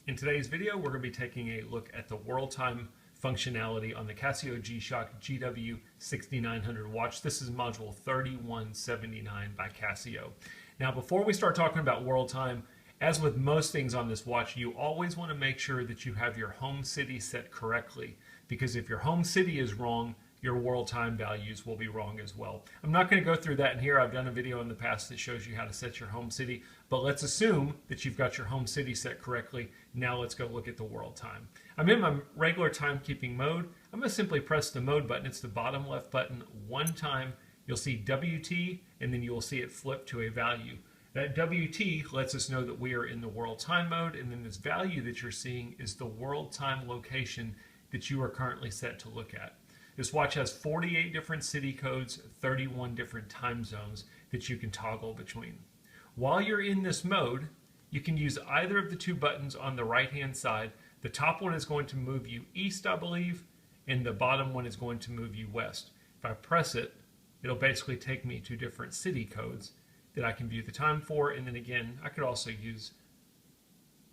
In today's video, we're going to be taking a look at the world time functionality on the Casio G-Shock GW-6900 watch. This is module 3179 by Casio. Now, before we start talking about world time, as with most things on this watch, you always want to make sure that you have your home city set correctly, because if your home city is wrong, your world time values will be wrong as well. I'm not going to go through that in here. I've done a video in the past that shows you how to set your home city, but let's assume that you've got your home city set correctly. Now let's go look at the world time. I'm in my regular timekeeping mode. I'm going to simply press the mode button. It's the bottom left button one time. You'll see WT, and then you will see it flip to a value. That WT lets us know that we are in the world time mode, and then this value that you're seeing is the world time location that you are currently set to look at. This watch has 48 different city codes, 31 different time zones that you can toggle between. While you're in this mode, you can use either of the two buttons on the right-hand side. The top one is going to move you east, I believe, and the bottom one is going to move you west. If I press it, it'll basically take me to different city codes that I can view the time for, and then again, I could also use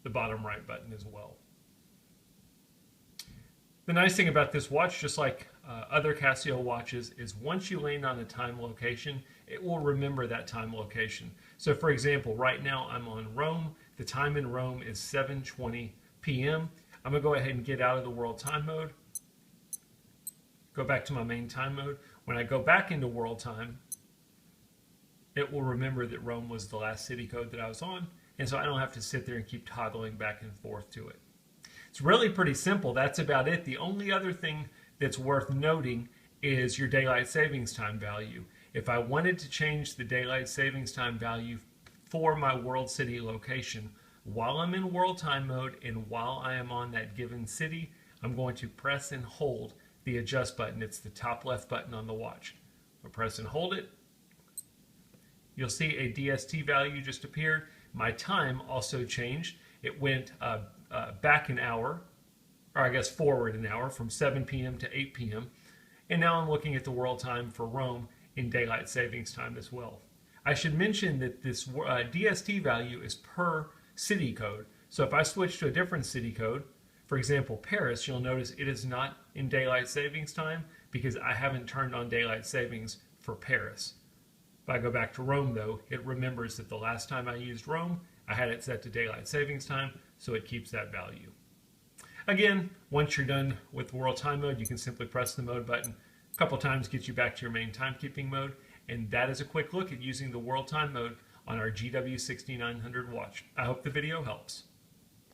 the bottom right button as well. The nice thing about this watch, just like other Casio watches, is once you land on a time location, it will remember that time location. So for example, right now I'm on Rome. The time in Rome is 7:20 p.m. I'm going to go ahead and get out of the world time mode, go back to my main time mode. When I go back into world time, it will remember that Rome was the last city code that I was on, and so I don't have to sit there and keep toggling back and forth to it. It's really pretty simple. That's about it. The only other thing that's worth noting is your daylight savings time value. If I wanted to change the daylight savings time value for my world city location while I'm in world time mode and while I am on that given city, I'm going to press and hold the adjust button. It's the top left button on the watch. I'll press and hold it. You'll see a DST value just appeared. My time also changed. It went back an hour, or I guess forward an hour, from 7 p.m. to 8 p.m. And now I'm looking at the world time for Rome in daylight savings time as well. I should mention that this DST value is per city code. So if I switch to a different city code, for example Paris, you'll notice it is not in daylight savings time because I haven't turned on daylight savings for Paris. If I go back to Rome though, it remembers that the last time I used Rome, I had it set to daylight savings time, so it keeps that value. Again, once you're done with world time mode, you can simply press the mode button a couple times, get you back to your main timekeeping mode, and that is a quick look at using the world time mode on our GW-6900 watch. I hope the video helps.